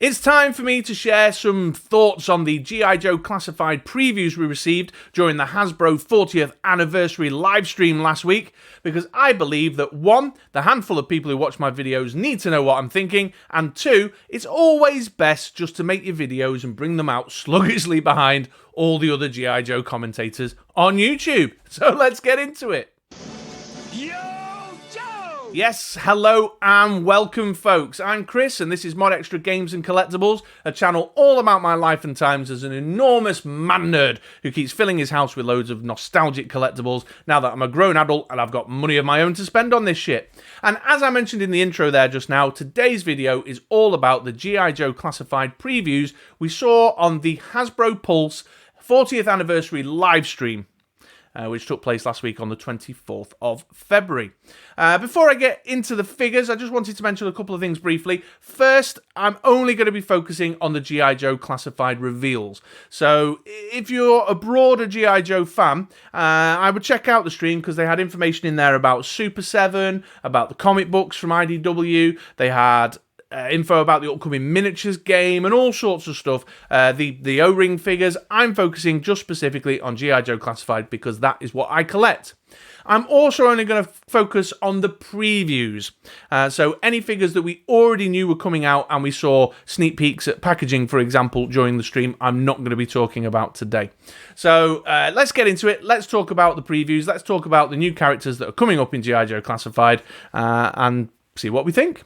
It's time for me to share some thoughts on the G.I. Joe classified previews we received during the Hasbro 40th anniversary livestream last week, because I believe that 1, the handful of people who watch my videos need to know what I'm thinking, and 2, it's always best just to make your videos and bring them out sluggishly behind all the other G.I. Joe commentators on YouTube. So let's get into it. Yes, hello and welcome folks. I'm Chris and this is Mod Extra Games and Collectibles, a channel all about my life and times as an enormous man nerd who keeps filling his house with loads of nostalgic collectibles now that I'm a grown adult and I've got money of my own to spend on this shit. And as I mentioned in the intro there just now, today's video is all about the G.I. Joe classified previews we saw on the Hasbro Pulse 40th anniversary live stream. Which took place last week on the 24th of February. Before I get into the figures, I just wanted to mention a couple of things briefly. First, I'm only going to be focusing on the G.I. Joe classified reveals. So if you're a broader G.I. Joe fan, I would check out the stream because they had information in there about Super 7, about the comic books from IDW. They had info about the upcoming miniatures game and all sorts of stuff. The O-ring figures, I'm focusing just specifically on G.I. Joe Classified because that is what I collect. I'm also only going to focus on the previews. So any figures that we already knew were coming out and we saw sneak peeks at packaging, for example, during the stream, I'm not going to be talking about today. So let's get into it. Let's talk about the previews. Let's talk about the new characters that are coming up in G.I. Joe Classified and see what we think.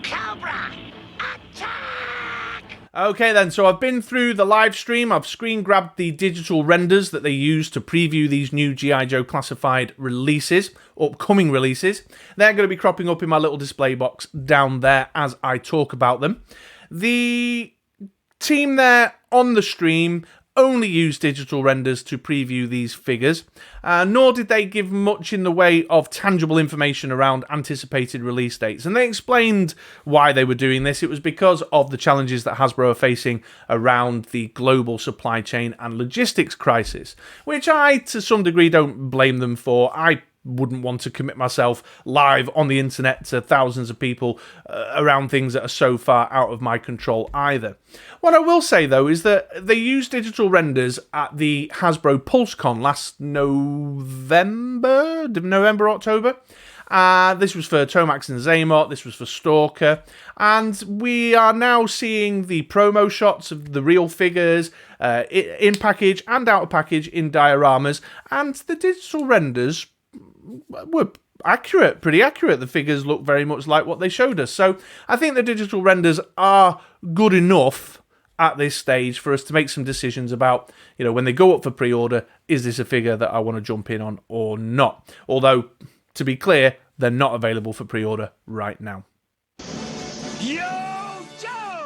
Cobra, attack! Okay then, so I've been through the live stream. I've screen grabbed the digital renders that they use to preview these new G.I. Joe classified releases, upcoming releases. They're going to be cropping up in my little display box down there as I talk about them. The team there on the stream only use digital renders to preview these figures, nor did they give much in the way of tangible information around anticipated release dates. And they explained why they were doing this. It was because of the challenges that Hasbro are facing around the global supply chain and logistics crisis, which I, to some degree, don't blame them for. I wouldn't want to commit myself live on the internet to thousands of people around things that are so far out of my control either. What I will say though is that they used digital renders at the Hasbro PulseCon last October. This was for Tomax and Zaymot, this was for Stalker, and we are now seeing the promo shots of the real figures in package and out of package in dioramas, and the digital renders were accurate, pretty accurate. The figures look very much like what they showed us. So I think the digital renders are good enough at this stage for us to make some decisions about, you know, when they go up for pre-order, is this a figure that I want to jump in on or not? Although, to be clear, they're not available for pre-order right now.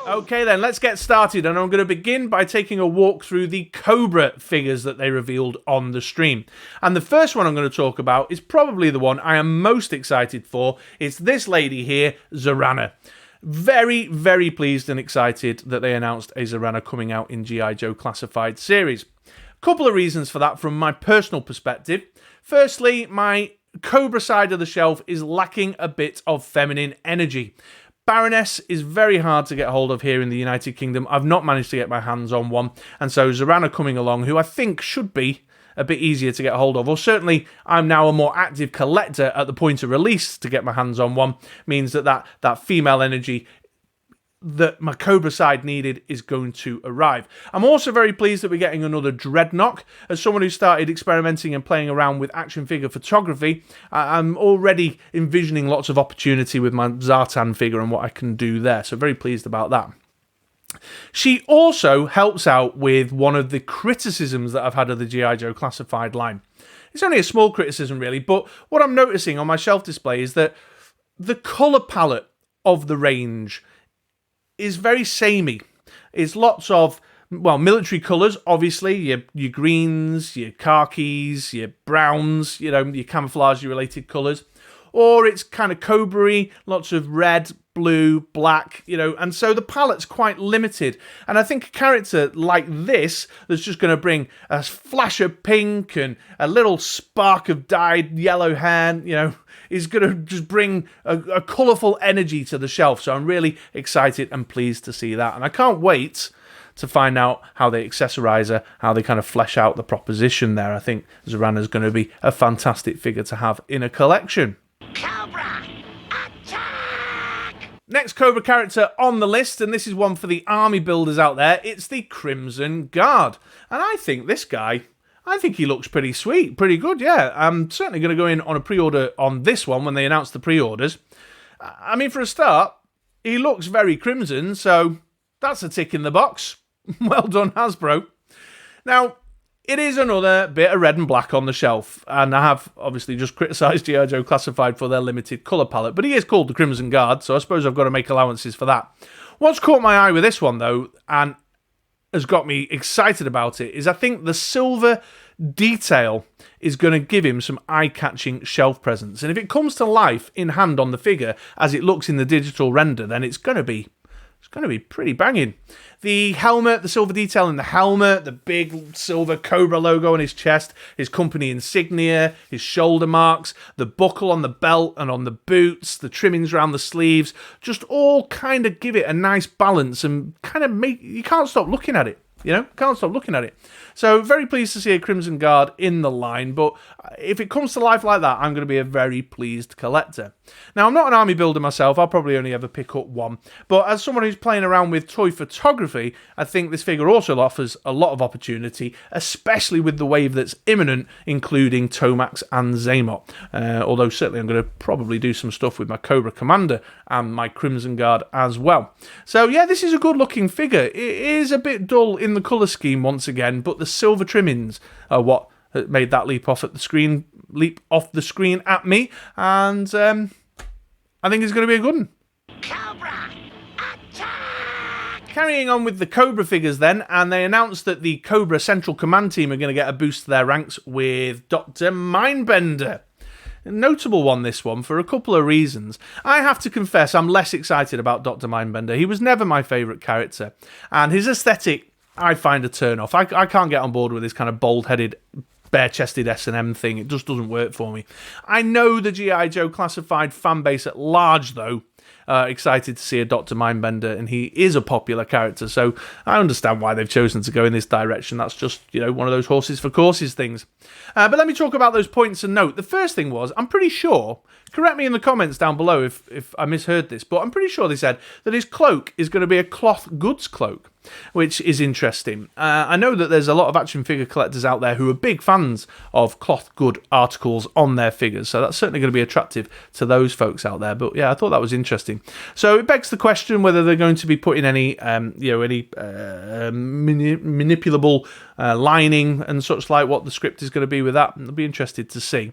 Okay then, let's get started, and I'm going to begin by taking a walk through the Cobra figures that they revealed on the stream. And the first one I'm going to talk about is probably the one I am most excited for. It's this lady here, Zorana. Very, very pleased and excited that they announced a Zorana coming out in G.I. Joe Classified series. Couple of reasons for that from my personal perspective. Firstly, my Cobra side of the shelf is lacking a bit of feminine energy. Baroness is very hard to get hold of here in the United Kingdom. I've not managed to get my hands on one. And so Zorana coming along, who I think should be a bit easier to get hold of, or certainly I'm now a more active collector at the point of release to get my hands on one, means that female energy that my Cobra side needed is going to arrive. I'm also very pleased that we're getting another Dreadnought. As someone who started experimenting and playing around with action figure photography, I'm already envisioning lots of opportunity with my Zartan figure and what I can do there, so very pleased about that. She also helps out with one of the criticisms that I've had of the G.I. Joe Classified line. It's only a small criticism really, but what I'm noticing on my shelf display is that the colour palette of the range is very samey. It's lots of, well, military colours, obviously, your greens, your khakis, your browns, you know, your camouflage-related colours. Or it's kind of Cobra-y, lots of red, blue, black, and so the palette's quite limited. And I think a character like this that's just going to bring a flash of pink and a little spark of dyed yellow hair, is going to just bring a colourful energy to the shelf. So I'm really excited and pleased to see that. And I can't wait to find out how they accessorize her, how they kind of flesh out the proposition there. I think Zorana's going to be a fantastic figure to have in a collection. Cobra, attack! Next Cobra character on the list, and this is one for the army builders out there, it's the Crimson Guard. And I think this guy, he looks pretty sweet, pretty good, yeah. I'm certainly going to go in on a pre-order on this one when they announce the pre-orders. I mean, for a start, he looks very crimson, so that's a tick in the box. Well done, Hasbro. Now, it is another bit of red and black on the shelf, and I have obviously just criticised G.I. Joe Classified for their limited colour palette, but he is called the Crimson Guard, so I suppose I've got to make allowances for that. What's caught my eye with this one, though, and has got me excited about it, is I think the silver detail is going to give him some eye-catching shelf presence, and if it comes to life in hand on the figure as it looks in the digital render, then it's going to be pretty banging. The helmet, the silver detail in the helmet, the big silver Cobra logo on his chest, his company insignia, his shoulder marks, the buckle on the belt and on the boots, the trimmings around the sleeves, just all kind of give it a nice balance and kind of you can't stop looking at it. Can't stop looking at it. So very pleased to see a Crimson Guard in the line, but if it comes to life like that, I'm going to be a very pleased collector. Now, I'm not an army builder myself. I'll probably only ever pick up one, but as someone who's playing around with toy photography, I think this figure also offers a lot of opportunity, especially with the wave that's imminent, including Tomax and Zaymot. Although certainly I'm going to probably do some stuff with my Cobra Commander and my Crimson Guard as well. So yeah, this is a good looking figure. It is a bit dull in the colour scheme once again, but the silver trimmings are what made that leap off the screen at me, and I think it's going to be a good one. Cobra, attack! Carrying on with the Cobra figures then, and they announced that the Cobra Central Command team are going to get a boost to their ranks with Dr. Mindbender. A notable one, this one, for a couple of reasons. I have to confess I'm less excited about Dr. Mindbender. He was never my favourite character, and his aesthetic I find a turn off. I can't get on board with this kind of bald-headed, bare-chested S&M thing. It just doesn't work for me. I know the G.I. Joe Classified fan base at large, though, excited to see a Dr. Mindbender, and he is a popular character, so I understand why they've chosen to go in this direction. That's just, one of those horses for courses things. But let me talk about those points and note. The first thing was, I'm pretty sure, correct me in the comments down below if I misheard this, but I'm pretty sure they said that his cloak is going to be a cloth goods cloak, which is interesting. I know that there's a lot of action figure collectors out there who are big fans of cloth good articles on their figures, so that's certainly going to be attractive to those folks out there. But yeah, I thought that was interesting. So it begs the question whether they're going to be putting any manipulable lining and such like, what the script is going to be with that. I'll be interested to see.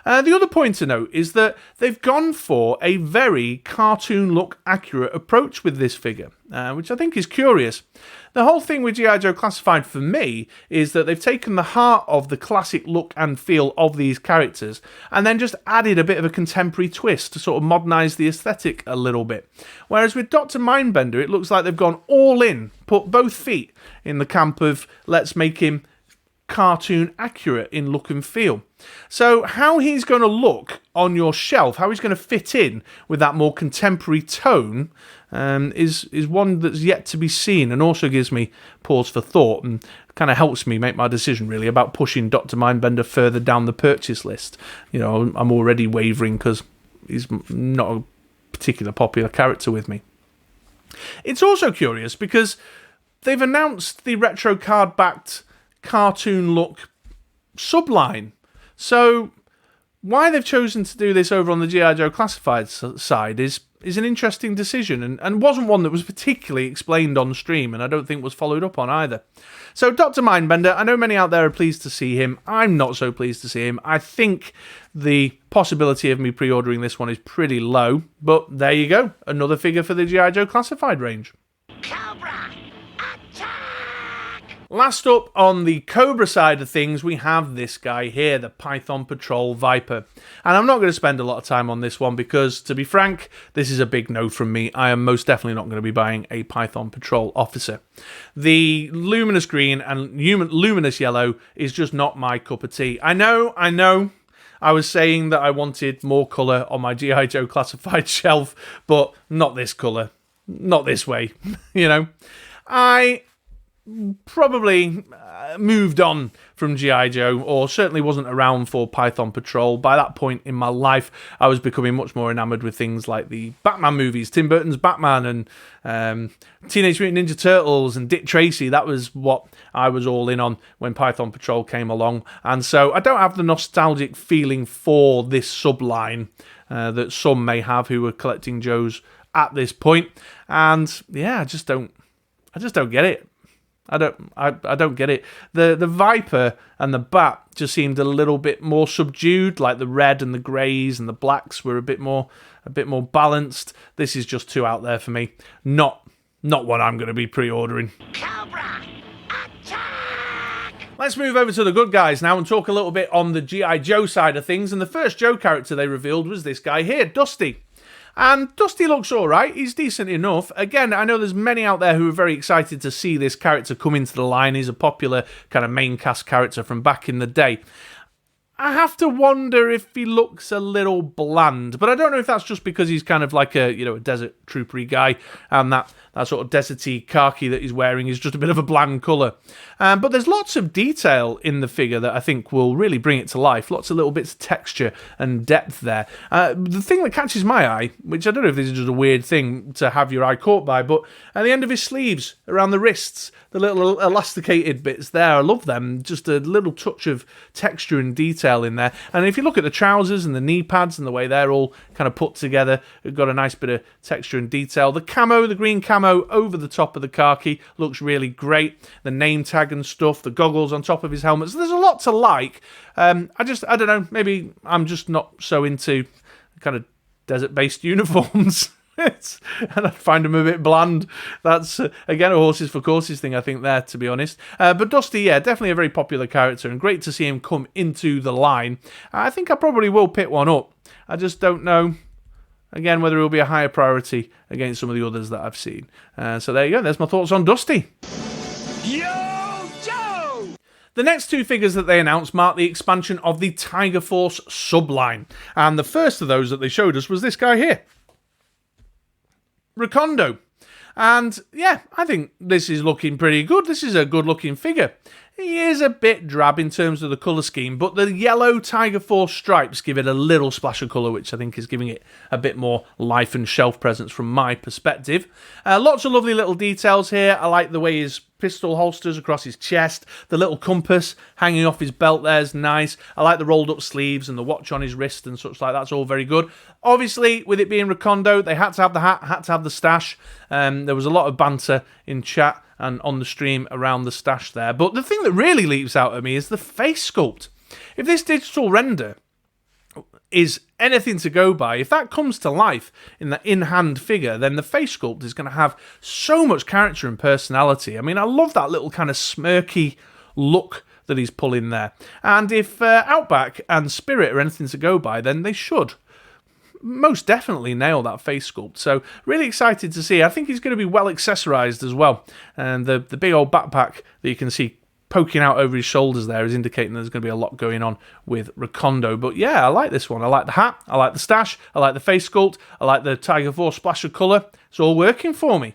The other point to note is that they've gone for a very cartoon look accurate approach with this figure, which I think is curious. The whole thing with G.I. Joe Classified for me is that they've taken the heart of the classic look and feel of these characters and then just added a bit of a contemporary twist to sort of modernise the aesthetic a little bit. Whereas with Dr. Mindbender, it looks like they've gone all in, put both feet in the camp of let's make him cartoon accurate in look and feel. So how he's going to look on your shelf, how he's going to fit in with that more contemporary tone is one that's yet to be seen, and also gives me pause for thought and kind of helps me make my decision really about pushing Dr. Mindbender further down the purchase list. I'm already wavering because he's not a particular popular character with me. It's also curious because they've announced the retro card-backed cartoon look subline. So why they've chosen to do this over on the G.I. Joe Classified side is an interesting decision, and wasn't one that was particularly explained on stream, and I don't think was followed up on either. So Dr. Mindbender, I know many out there are pleased to see him. I'm not so pleased to see him. I think the possibility of me pre-ordering this one is pretty low, but there you go. Another figure for the G.I. Joe Classified range. Cobra, attack! Last up on the Cobra side of things, we have this guy here, the Python Patrol Viper. And I'm not going to spend a lot of time on this one because, to be frank, this is a big no from me. I am most definitely not going to be buying a Python Patrol officer. The luminous green and luminous yellow is just not my cup of tea. I know. I was saying that I wanted more colour on my G.I. Joe classified shelf, but not this colour. Not this way, you know. I probably moved on from G.I. Joe, or certainly wasn't around for Python Patrol. By that point in my life, I was becoming much more enamoured with things like the Batman movies, Tim Burton's Batman, and Teenage Mutant Ninja Turtles, and Dick Tracy. That was what I was all in on when Python Patrol came along. And so I don't have the nostalgic feeling for this subline that some may have who were collecting Joes at this point. And yeah, I just don't get it. I don't get it. The Viper and the Bat just seemed a little bit more subdued, like the red and the greys and the blacks were a bit more balanced. This is just too out there for me. Not what I'm going to be pre-ordering. Cobra, attack! Let's move over to the good guys now and talk a little bit on the G.I. Joe side of things. And the first Joe character they revealed was this guy here, Dusty. And Dusty looks alright, he's decent enough. Again, I know there's many out there who are very excited to see this character come into the line. He's a popular kind of main cast character from back in the day. I have to wonder if he looks a little bland, but I don't know if that's just because he's kind of like a desert troopery guy, and that sort of deserty khaki that he's wearing is just a bit of a bland colour. But there's lots of detail in the figure that I think will really bring it to life. Lots of little bits of texture and depth there. The thing that catches my eye, which I don't know if this is just a weird thing to have your eye caught by, but at the end of his sleeves, around the wrists, the little elasticated bits there, I love them. Just a little touch of texture and detail in there. And if you look at the trousers and the knee pads and the way they're all kind of put together, it's got a nice bit of texture and detail. The camo, the green camo over the top of the khaki looks really great. The name tag and stuff, the goggles on top of his helmet. So there's a lot to like. I don't know, maybe I'm just not so into kind of desert-based uniforms. And I find them a bit bland. That's, again, a horses for courses thing, I think, there, to be honest. But Dusty, yeah, definitely a very popular character, and great to see him come into the line. I think I probably will pick one up. I just don't know, again, whether it will be a higher priority against some of the others that I've seen. So there you go, there's my thoughts on Dusty. Yo, Joe! The next two figures that they announced mark the expansion of the Tiger Force subline. And the first of those that they showed us was this guy here, Recondo. And yeah, I think this is looking pretty good. This is a good looking figure. He is a bit drab in terms of the colour scheme, but the yellow Tiger Force stripes give it a little splash of colour, which I think is giving it a bit more life and shelf presence from my perspective. Lots of lovely little details here. I like the way his pistol holsters across his chest. The little compass hanging off his belt there is nice. I like the rolled up sleeves and the watch on his wrist and such like that. That's all very good. Obviously, with it being Recondo, they had to have the hat, had to have the stash. There was a lot of banter in chat and on the stream around the stash there. But the thing that really leaps out at me is the face sculpt. If this digital render is anything to go by, if that comes to life in the in-hand figure, then the face sculpt is going to have so much character and personality. I mean, I love that little kind of smirky look that he's pulling there. And if Outback and Spirit are anything to go by, then they should most definitely nail that face sculpt. So really excited to see. I think he's going to be well accessorized as well. And the big old backpack that you can see poking out over his shoulders there is indicating there's going to be a lot going on with Recondo. But yeah, I like this one. I like the hat, I like the stash, I like the face sculpt, I like the Tiger Force splash of colour. It's all working for me.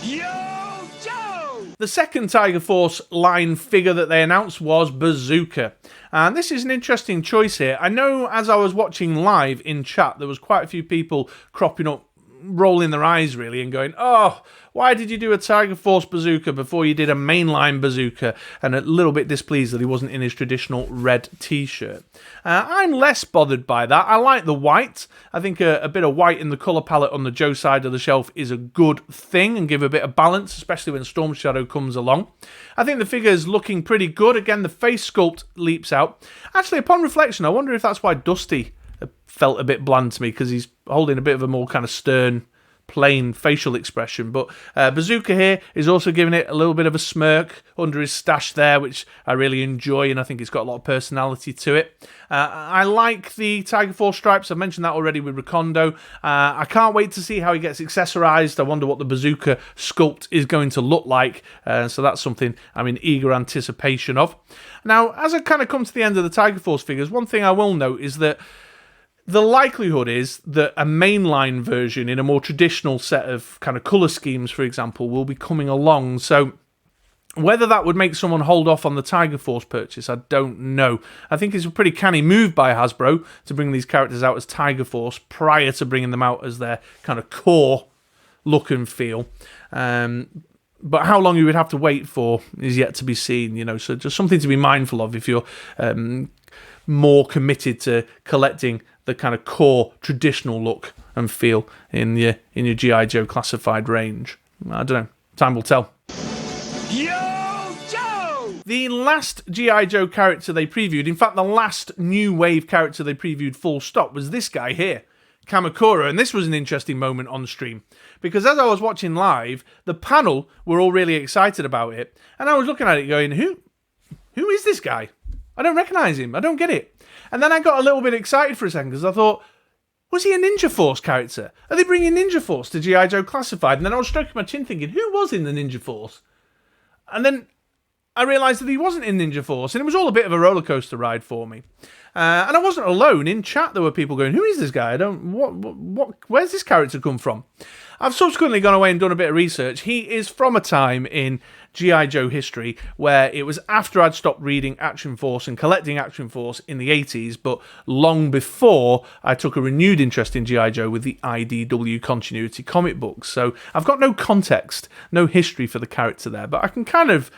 Yo, Joe! The second Tiger Force line figure that they announced was Bazooka. And this is an interesting choice here. I know as I was watching live in chat, there was quite a few people cropping up, rolling their eyes really and going, oh, why did you do a Tiger Force Bazooka before you did a mainline Bazooka? And a little bit displeased that he wasn't in his traditional red t-shirt. I'm less bothered by that. I like the white. I think a bit of white in the colour palette on the Joe side of the shelf is a good thing and give a bit of balance, especially when Storm Shadow comes along. I think the figure's looking pretty good. Again, the face sculpt leaps out. Actually, upon reflection, I wonder if that's why Dusty felt a bit bland to me, because he's holding a bit of a more kind of stern plain facial expression. But Bazooka here is also giving it a little bit of a smirk under his stash there, which I really enjoy, and I think it's got a lot of personality to it. I like the Tiger Force stripes. I mentioned that already with Recondo. I can't wait to see how he gets accessorized. I wonder what the Bazooka sculpt is going to look like. So that's something I'm in eager anticipation of. Now, as I kind of come to the end of the Tiger Force figures, one thing I will note is that the likelihood is that a mainline version in a more traditional set of kind of colour schemes, for example, will be coming along. So whether that would make someone hold off on the Tiger Force purchase, I don't know. I think it's a pretty canny move by Hasbro to bring these characters out as Tiger Force prior to bringing them out as their kind of core look and feel. But how long you would have to wait for is yet to be seen, you know, so just something to be mindful of if you're more committed to collecting the kind of core traditional look and feel in your G.I. Joe classified range. I don't know. Time will tell. Yo, Joe! The last G.I. Joe character they previewed, in fact, the last new wave character they previewed full stop, was this guy here, Kamakura, and this was an interesting moment on the stream, because as I was watching live, the panel were all really excited about it, and I was looking at it going, who is this guy? I don't recognise him, I don't get it. And then I got a little bit excited for a second, because I thought, was he a Ninja Force character? Are they bringing Ninja Force to G.I. Joe Classified? And then I was stroking my chin thinking, who was in the Ninja Force? And then I realised that he wasn't in Ninja Force, and it was all a bit of a roller coaster ride for me. And I wasn't alone. In chat, there were people going, who is this guy? Where's this character come from? I've subsequently gone away and done a bit of research. He is from a time in G.I. Joe history where it was after I'd stopped reading Action Force and collecting Action Force in the 80s, but long before I took a renewed interest in G.I. Joe with the IDW continuity comic books. So I've got no context, no history for the character there, but I can kind of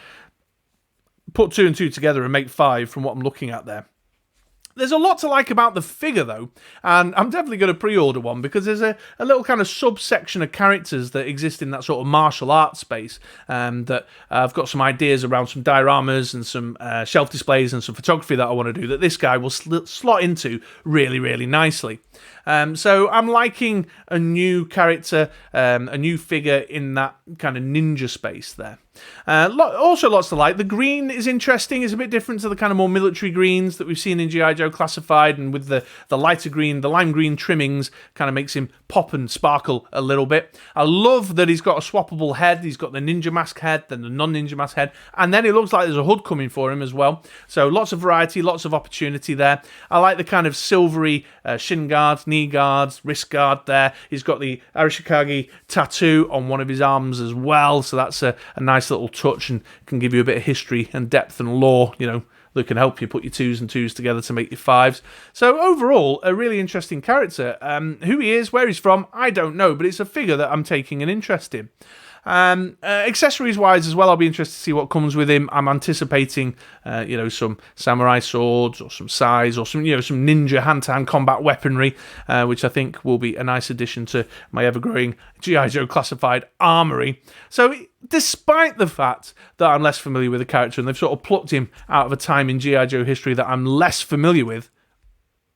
put two and two together and make five from what I'm looking at there. There's a lot to like about the figure, though, and I'm definitely going to pre-order one because there's a little kind of subsection of characters that exist in that sort of martial arts space that I've got some ideas around, some dioramas and some shelf displays and some photography that I want to do that this guy will slot into really, really nicely. So I'm liking a new character, a new figure in that kind of ninja space there. Also lots to like. The green is interesting. It's a bit different to the kind of more military greens that we've seen in G.I. Joe Classified, and with the lighter green, the lime green trimmings kind of makes him pop and sparkle a little bit. I love that he's got a swappable head. He's got the ninja mask head, then the non-ninja mask head, and then it looks like there's a hood coming for him as well. So lots of variety, lots of opportunity there. I like the kind of silvery shin guards, knee guards, wrist guard there. He's got the Arashikage tattoo on one of his arms as well, so that's a nice little touch and can give you a bit of history and depth and lore, you know, that can help you put your twos and twos together to make your fives. So overall, a really interesting character. Who he is, where he's from, I don't know, but it's a figure that I'm taking an interest in. Accessories wise as well, I'll be interested to see what comes with him. I'm anticipating some samurai swords or some sais or some ninja hand-to-hand combat weaponry, which I think will be a nice addition to my ever-growing G.I. Joe Classified armory. So despite the fact that I'm less familiar with the character and they've sort of plucked him out of a time in G.I. Joe history that I'm less familiar with,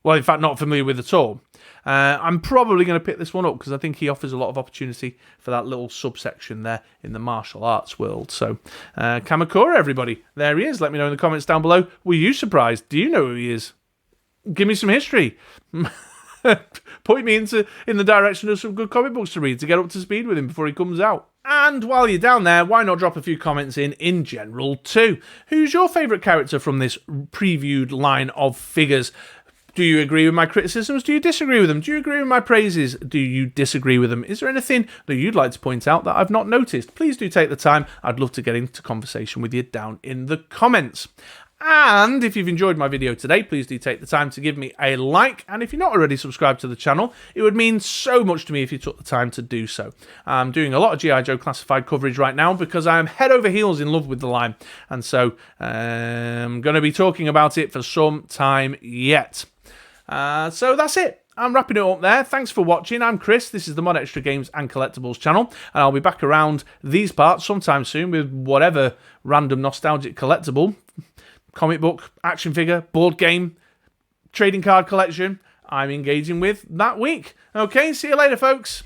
well, in fact, not familiar with at all, I'm probably going to pick this one up because I think he offers a lot of opportunity for that little subsection there in the martial arts world. So, Kamakura, everybody. There he is. Let me know in the comments down below. Were you surprised? Do you know who he is? Give me some history. Point me in the direction of some good comic books to read to get up to speed with him before he comes out. And while you're down there, why not drop a few comments in general too? Who's your favourite character from this previewed line of figures? Do you agree with my criticisms? Do you disagree with them? Do you agree with my praises? Do you disagree with them? Is there anything that you'd like to point out that I've not noticed? Please do take the time. I'd love to get into conversation with you down in the comments. And if you've enjoyed my video today, please do take the time to give me a like. And if you're not already subscribed to the channel, it would mean so much to me if you took the time to do so. I'm doing a lot of G.I. Joe Classified coverage right now because I am head over heels in love with the line. And so I'm going to be talking about it for some time yet. So that's it. I'm wrapping it up there. Thanks for watching. I'm Chris. This is the Mod Extra Games and Collectibles channel, and I'll be back around these parts sometime soon with whatever random nostalgic collectible, comic book, action figure, board game, trading card collection I'm engaging with that week. Okay, see you later, folks.